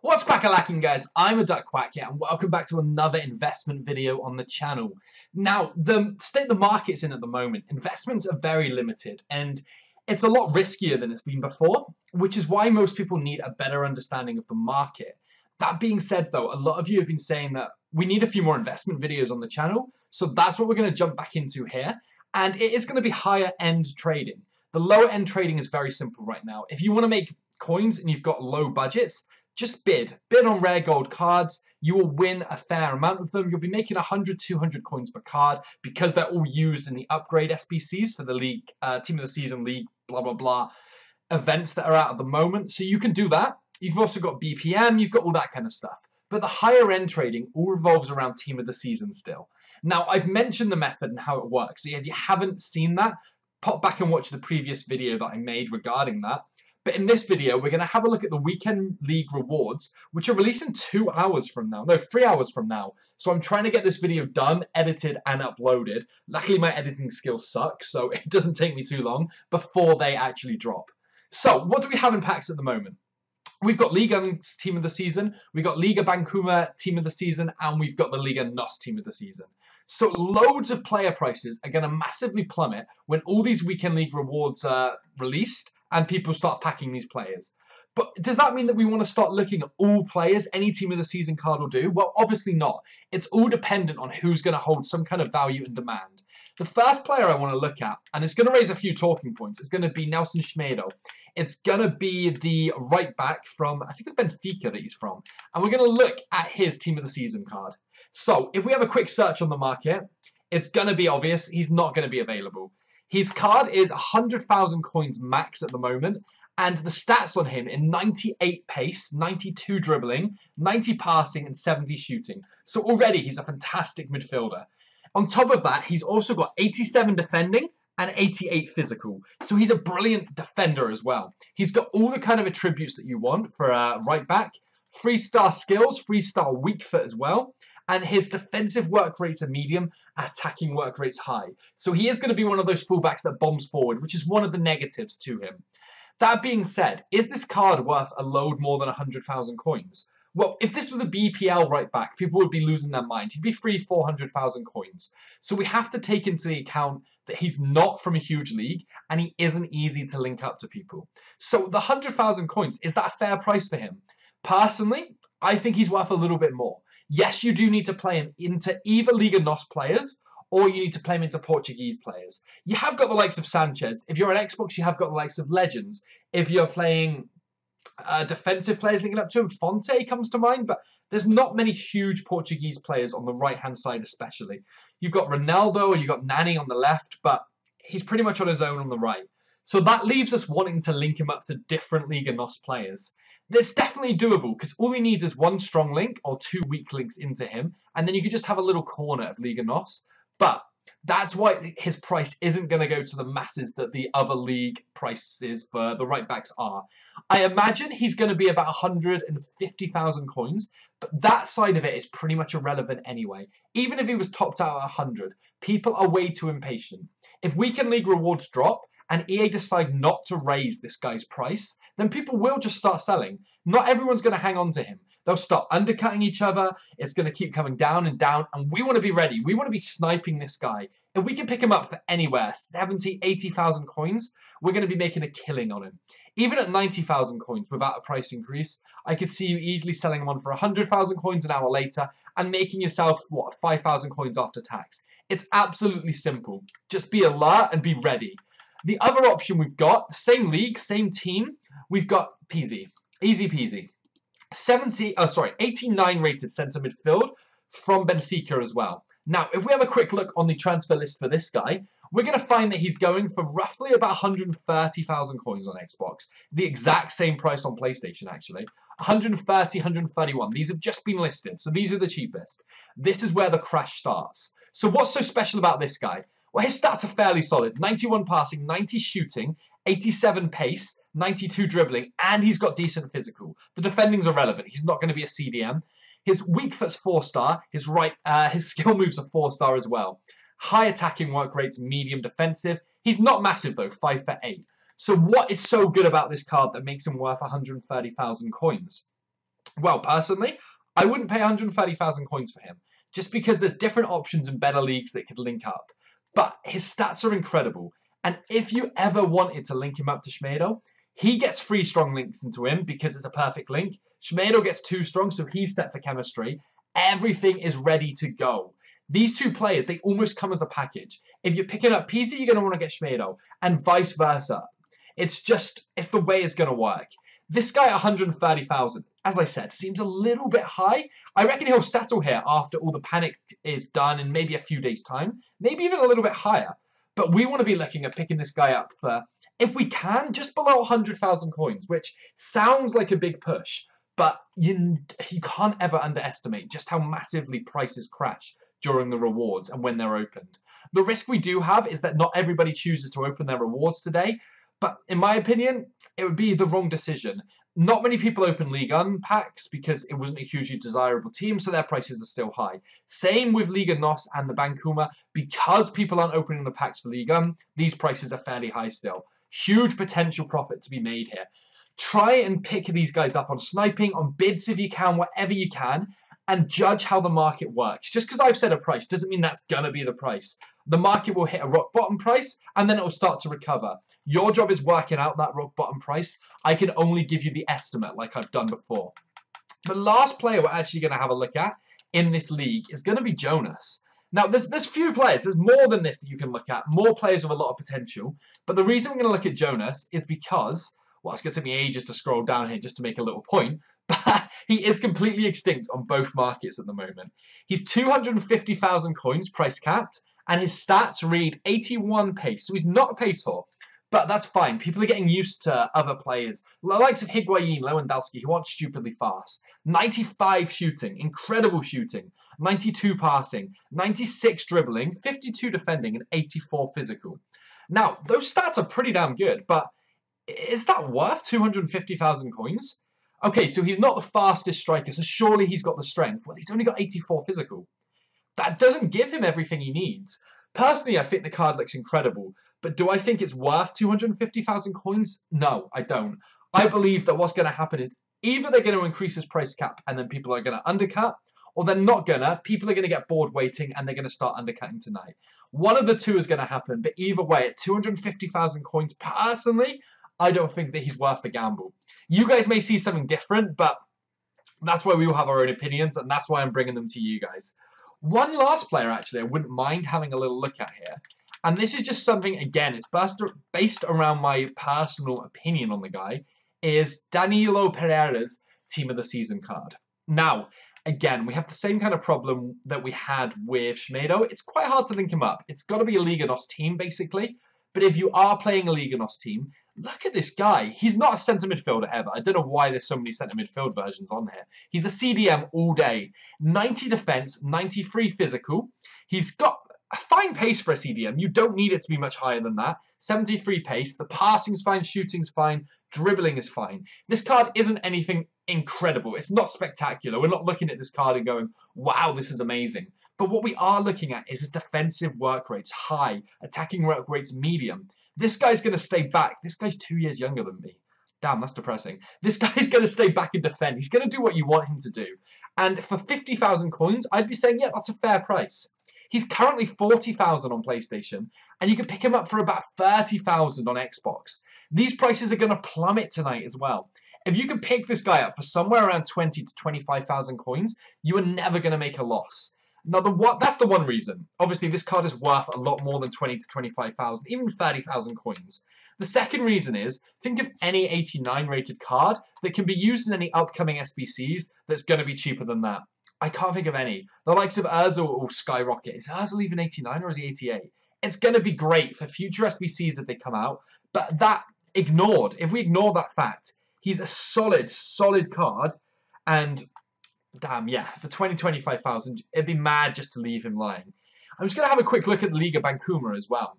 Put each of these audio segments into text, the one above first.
What's crack-a-lacking, guys? I'm a Duck Quack here, and welcome back to another investment video on the channel. Now, the state the market's in at the moment, investments are very limited, and it's a lot riskier than it's been before, which is why most people need a better understanding of the market. That being said, though, a lot of you have been saying that we need a few more investment videos on the channel, so that's what we're going to jump back into here, and it is going to be higher-end trading. The lower-end trading is very simple right now. If you want to make coins and you've got low budgets, just bid on rare gold cards. You will win a fair amount of them. You'll be making 100, 200 coins per card because they're all used in the upgrade SBCs for the league, team of the season league, blah, blah, blah, events that are out at the moment. So you can do that. You've also got BPM, you've got all that kind of stuff. But the higher end trading all revolves around team of the season still. Now, I've mentioned the method and how it works. So if you haven't seen that, pop back and watch the previous video that I made regarding that. But in this video, we're going to have a look at the Weekend League rewards, which are released in 2 hours from now. No, 3 hours from now. So I'm trying to get this video done, edited, and uploaded. Luckily, my editing skills suck, so it doesn't take me too long before they actually drop. So, what do we have in packs at the moment? We've got Liga Team of the Season, we've got Liga Bankuma Team of the Season, and we've got the Liga NOS Team of the Season. So loads of player prices are going to massively plummet when all these Weekend League rewards are released and people start packing these players. But does that mean that we want to start looking at all players any team of the season card will do? Well, obviously not. It's all dependent on who's going to hold some kind of value and demand. The first player I want to look at, and it's going to raise a few talking points, is going to be Nelson Semedo. It's going to be the right back from, I think it's Benfica that he's from. And we're going to look at his team of the season card. So if we have a quick search on the market, it's going to be obvious he's not going to be available. His card is 100,000 coins max at the moment, and the stats on him in 98 pace, 92 dribbling, 90 passing, and 70 shooting. So already he's a fantastic midfielder. On top of that, he's also got 87 defending and 88 physical. So he's a brilliant defender as well. He's got all the kind of attributes that you want for a right back. 3-star skills, 3-star weak foot as well. And his defensive work rates are medium, attacking work rates high. So he is going to be one of those fullbacks that bombs forward, which is one of the negatives to him. That being said, is this card worth a load more than 100,000 coins? Well, if this was a BPL right back, people would be losing their mind. He'd be free 400,000 coins. So we have to take into the account that he's not from a huge league and he isn't easy to link up to people. So the 100,000 coins, is that a fair price for him? Personally, I think he's worth a little bit more. Yes, you do need to play him into either Liga NOS players or you need to play him into Portuguese players. You have got the likes of Sanchez. If you're on Xbox, you have got the likes of Legends. If you're playing defensive players linking up to him, Fonte comes to mind, but there's not many huge Portuguese players on the right-hand side especially. You've got Ronaldo and you've got Nani on the left, but he's pretty much on his own on the right. So that leaves us wanting to link him up to different Liga NOS players. It's definitely doable because all he needs is one strong link or 2 weak links into him, and then you could just have a little corner of Liga NOS. But that's why his price isn't going to go to the masses that the other league prices for the right backs are. I imagine he's going to be about 150,000 coins, but that side of it is pretty much irrelevant anyway. Even if he was topped out at 100, people are way too impatient. If Weekend League rewards drop, and EA decide not to raise this guy's price, then people will just start selling. Not everyone's going to hang on to him. They'll start undercutting each other. It's going to keep coming down, and we want to be ready. We want to be sniping this guy. If we can pick him up for anywhere, 70, 80,000 coins, we're going to be making a killing on him. Even at 90,000 coins without a price increase, I could see you easily selling him on for 100,000 coins an hour later and making yourself, 5,000 coins after tax. It's absolutely simple. Just be alert and be ready. The other option we've got, same league, same team, we've got Pizzi. Easy peasy. 89 rated centre midfield from Benfica as well. Now, if we have a quick look on the transfer list for this guy, we're going to find that he's going for roughly about 130,000 coins on Xbox. The exact same price on PlayStation, actually. 130, 131. These have just been listed, so these are the cheapest. This is where the crash starts. So what's so special about this guy? Well, his stats are fairly solid. 91 passing, 90 shooting, 87 pace, 92 dribbling, and he's got decent physical. The defending's irrelevant. He's not going to be a CDM. His weak foot's 4-star. His skill moves are 4-star as well. High attacking work rates, medium defensive. He's not massive though, 5'8". So what is so good about this card that makes him worth 130,000 coins? Well, personally, I wouldn't pay 130,000 coins for him, just because there's different options in better leagues that could link up. But his stats are incredible, and if you ever wanted to link him up to Semedo, he gets 3 strong links into him because it's a perfect link. Semedo gets 2 strong, so he's set for chemistry. Everything is ready to go. These 2 players, they almost come as a package. If you're picking up Pizzi, you're going to want to get Semedo, and vice versa. It's the way it's going to work. This guy at 130,000, as I said, seems a little bit high. I reckon he'll settle here after all the panic is done in maybe a few days' time. Maybe even a little bit higher. But we want to be looking at picking this guy up for, if we can, just below 100,000 coins, which sounds like a big push. But you can't ever underestimate just how massively prices crash during the rewards and when they're opened. The risk we do have is that not everybody chooses to open their rewards today. But in my opinion, it would be the wrong decision. Not many people open Ligue 1 packs because it wasn't a hugely desirable team, so their prices are still high. Same with Liga NOS and the Bankuma. Because people aren't opening the packs for Ligue 1, these prices are fairly high still. Huge potential profit to be made here. Try and pick these guys up on sniping, on bids if you can, whatever you can, and judge how the market works. Just because I've said a price doesn't mean that's going to be the price. The market will hit a rock bottom price, and then it will start to recover. Your job is working out that rock bottom price. I can only give you the estimate like I've done before. The last player we're actually going to have a look at in this league is going to be Jonas. Now, there's few players. There's more than this that you can look at. More players with a lot of potential. But the reason we're going to look at Jonas is because, well, it's going to take me ages to scroll down here just to make a little point, but he is completely extinct on both markets at the moment. He's 250,000 coins, price capped, and his stats read 81 pace. So he's not a pace whore. But that's fine. People are getting used to other players. The likes of Higuain, Lewandowski, who aren't stupidly fast. 95 shooting, incredible shooting. 92 passing, 96 dribbling, 52 defending, and 84 physical. Now, those stats are pretty damn good, but is that worth 250,000 coins? Okay, so he's not the fastest striker, so surely he's got the strength. Well, he's only got 84 physical. That doesn't give him everything he needs. Personally, I think the card looks incredible. But do I think it's worth 250,000 coins? No, I don't. I believe that what's going to happen is either they're going to increase his price cap and then people are going to undercut, or they're not going to. People are going to get bored waiting and they're going to start undercutting tonight. One of the two is going to happen. But either way, at 250,000 coins, personally, I don't think that he's worth the gamble. You guys may see something different, but that's why we all have our own opinions, and that's why I'm bringing them to you guys. One last player, actually, I wouldn't mind having a little look at here. And this is just something, again, it's based around my personal opinion on the guy, is Danilo Pereira's Team of the Season card. Now, again, we have the same kind of problem that we had with Semedo. It's quite hard to link him up. It's got to be a Liga NOS team, basically. But if you are playing a Liga NOS team, look at this guy. He's not a centre midfielder ever. I don't know why there's so many centre midfield versions on here. He's a CDM all day. 90 defence, 93 physical. He's got a fine pace for a CDM. You don't need it to be much higher than that. 73 pace. The passing's fine, shooting's fine, dribbling is fine. This card isn't anything incredible. It's not spectacular. We're not looking at this card and going, wow, this is amazing. But what we are looking at is his defensive work rates high, attacking work rates medium. This guy's going to stay back. This guy's 2 years younger than me. Damn, that's depressing. This guy's going to stay back and defend. He's going to do what you want him to do. And for 50,000 coins, I'd be saying, yeah, that's a fair price. He's currently 40,000 on PlayStation, and you can pick him up for about 30,000 on Xbox. These prices are going to plummet tonight as well. If you can pick this guy up for somewhere around 20 to 25,000 coins, you are never going to make a loss. Now, that's the one reason. Obviously, this card is worth a lot more than 20 to 25,000, even 30,000 coins. The second reason is, think of any 89 rated card that can be used in any upcoming SBCs that's going to be cheaper than that. I can't think of any. The likes of Ozil will skyrocket. Is Ozil even 89 or is he 88? It's going to be great for future SBCs if they come out. But that ignored, if we ignore that fact, he's a solid, solid card. And damn, yeah, for 20, 25,000, it'd be mad just to leave him lying. I'm just going to have a quick look at the Liga Bankuma as well.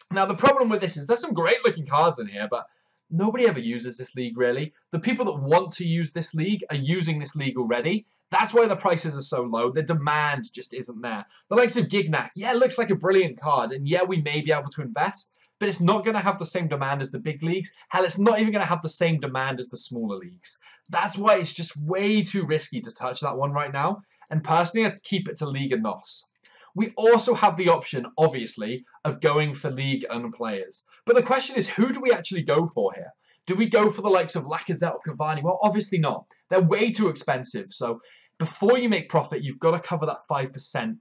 Now, the problem with this is there's some great looking cards in here, but nobody ever uses this league, really. The people that want to use this league are using this league already. That's why the prices are so low. The demand just isn't there. The likes of Gignac, yeah, it looks like a brilliant card, and yeah, we may be able to invest, but it's not going to have the same demand as the big leagues. Hell, it's not even going to have the same demand as the smaller leagues. That's why it's just way too risky to touch that one right now. And personally, I'd keep it to Liga NOS. We also have the option, obviously, of going for League One players. But the question is, who do we actually go for here? Do we go for the likes of Lacazette or Cavani? Well, obviously not. They're way too expensive. So before you make profit, you've got to cover that 5%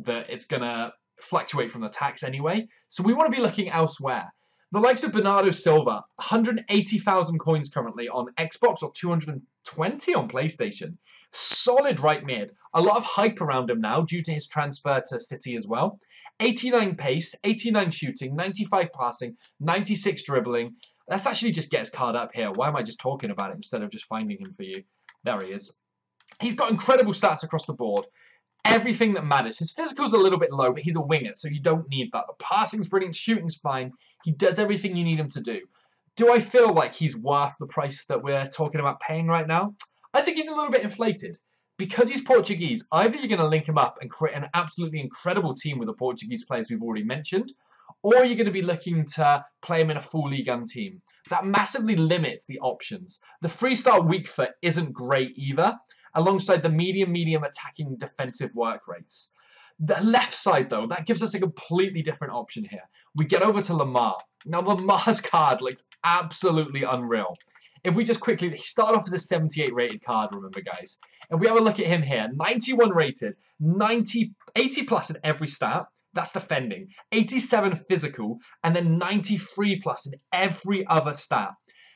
that it's going to fluctuate from the tax anyway. So we want to be looking elsewhere. The likes of Bernardo Silva, 180,000 coins currently on Xbox or 220 on PlayStation. Solid right mid. A lot of hype around him now due to his transfer to City as well. 89 pace, 89 shooting, 95 passing, 96 dribbling. Let's actually just get his card up here. Why am I just talking about it instead of just finding him for you? There he is. He's got incredible stats across the board. Everything that matters. His physical's a little bit low, but he's a winger, so you don't need that. The passing's brilliant, shooting's fine. He does everything you need him to do. Do I feel like he's worth the price that we're talking about paying right now? I think he's a little bit inflated. Because he's Portuguese, either you're going to link him up and create an absolutely incredible team with the Portuguese players we've already mentioned, or you're going to be looking to play him in a full Ligue 1 team. That massively limits the options. The three-star weak foot isn't great either, alongside the medium attacking defensive work rates. The left side, though, that gives us a completely different option here. We get over to Lamar. Now, Lamar's card looks absolutely unreal. If we just quickly, he started off as a 78 rated card, remember, guys. If we have a look at him here, 91 rated, 80 plus in every stat. That's defending. 87 physical, and then 93 plus in every other stat.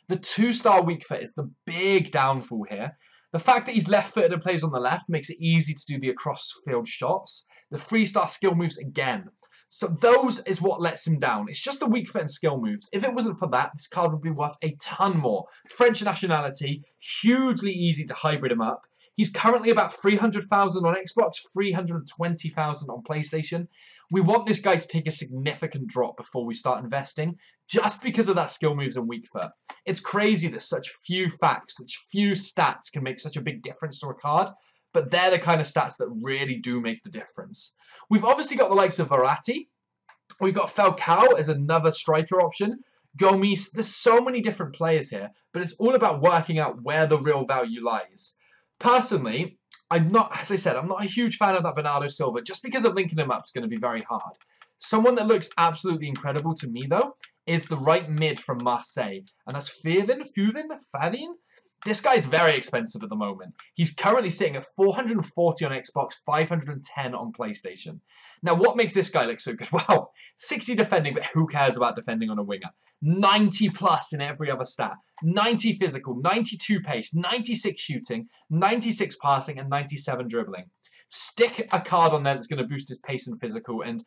The 2-star weak foot is the big downfall here. The fact that he's left-footed and plays on the left makes it easy to do the across-field shots. The 3-star skill moves again. So those is what lets him down. It's just the weak foot and skill moves. If it wasn't for that, this card would be worth a ton more. French nationality, hugely easy to hybrid him up. He's currently about 300,000 on Xbox, 320,000 on PlayStation. We want this guy to take a significant drop before we start investing, just because of that skill moves and weak foot. It's crazy that such few facts, such few stats can make such a big difference to a card, but they're the kind of stats that really do make the difference. We've obviously got the likes of Verratti. We've got Falcao as another striker option. Gomes, there's so many different players here, but it's all about working out where the real value lies. Personally, as I said, I'm not a huge fan of that Bernardo Silva, just because of linking him up is going to be very hard. Someone that looks absolutely incredible to me, though, is the right mid from Marseille, and that's Thauvin. This guy is very expensive at the moment. He's currently sitting at 440 on Xbox, 510 on PlayStation. Now, what makes this guy look so good? Well, 60 defending, but who cares about defending on a winger? 90 plus in every other stat. 90 physical, 92 pace, 96 shooting, 96 passing, and 97 dribbling. Stick a card on there that's going to boost his pace and physical, and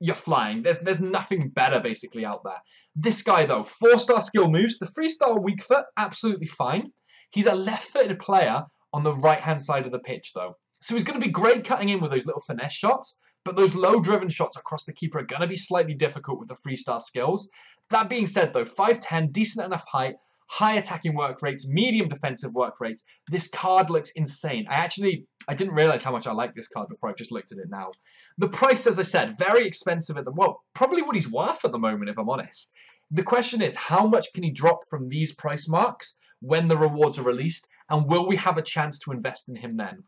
you're flying. There's nothing better, basically, out there. This guy, though, 4-star skill moves. The 3-star weak foot, absolutely fine. He's a left-footed player on the right-hand side of the pitch, though. So he's going to be great cutting in with those little finesse shots, but those low-driven shots across the keeper are going to be slightly difficult with the 3-star skills. That being said, though, 5'10", decent enough height, high attacking work rates, medium defensive work rates. This card looks insane. I didn't realize how much I like this card before I've just looked at it now. The price, as I said, very expensive at the moment. Well, probably what he's worth at the moment, if I'm honest. The question is, how much can he drop from these price marks when the rewards are released, and will we have a chance to invest in him then?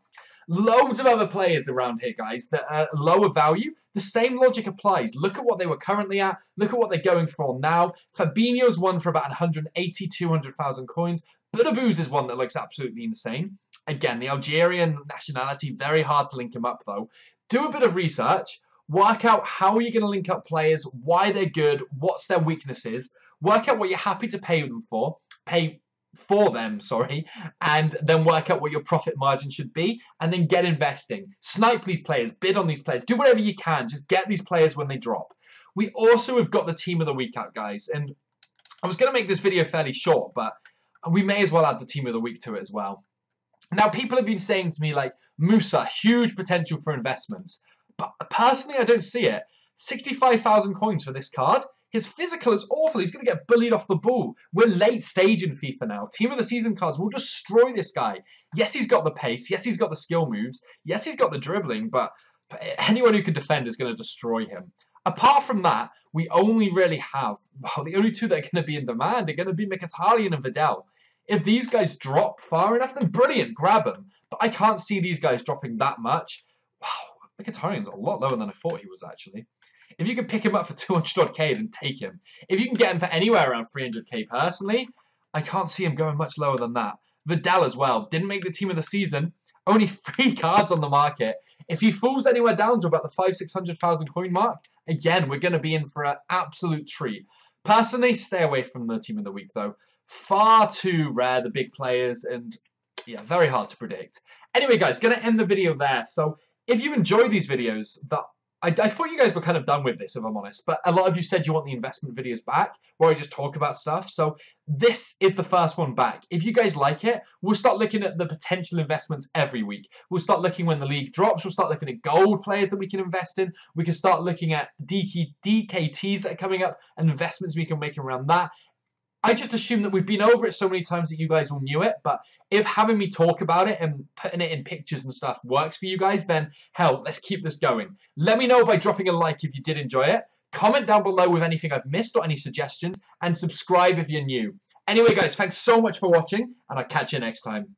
Loads of other players around here, guys, that are lower value. The same logic applies. Look at what they were currently at. Look at what they're going for now. Fabinho's one for about 180, 200,000 coins. Budaboo's is one that looks absolutely insane. Again, the Algerian nationality, very hard to link him up, though. Do a bit of research. Work out how you're going to link up players, why they're good, what's their weaknesses. Work out what you're happy to pay them for. And then work out what your profit margin should be, and then get investing. Snipe these players, bid on these players, do whatever you can, just get these players when they drop. We also have got the team of the week out, guys, and I was going to make this video fairly short, but we may as well add the team of the week to it as well. Now, people have been saying to me, like, Musa, huge potential for investments, but personally, I don't see it. 65,000 coins for this card. His physical is awful. He's going to get bullied off the ball. We're late stage in FIFA now. Team of the season cards will destroy this guy. Yes, he's got the pace. Yes, he's got the skill moves. Yes, he's got the dribbling, but anyone who can defend is going to destroy him. Apart from that, we only really have, well, the only two that are going to be in demand are going to be Mkhitaryan and Vidal. If these guys drop far enough, then brilliant, grab them. But I can't see these guys dropping that much. Wow, Mkhitaryan's a lot lower than I thought he was, actually. If you can pick him up for 200 odd K, then take him. If you can get him for anywhere around 300k personally, I can't see him going much lower than that. Vidal as well. Didn't make the team of the season. Only 3 cards on the market. If he falls anywhere down to about the 500,000-600,000 coin mark, again, we're going to be in for an absolute treat. Personally, stay away from the team of the week, though. Far too rare, the big players, and yeah, very hard to predict. Anyway, guys, going to end the video there. So if you enjoy these videos, I thought you guys were kind of done with this, if I'm honest, but a lot of you said you want the investment videos back, where I just talk about stuff, so this is the first one back. If you guys like it, we'll start looking at the potential investments every week. We'll start looking when the league drops, we'll start looking at gold players that we can invest in, we can start looking at DKTs that are coming up, and investments we can make around that. I just assume that we've been over it so many times that you guys all knew it, but if having me talk about it and putting it in pictures and stuff works for you guys, then hell, let's keep this going. Let me know by dropping a like if you did enjoy it. Comment down below with anything I've missed or any suggestions, and subscribe if you're new. Anyway, guys, thanks so much for watching, and I'll catch you next time.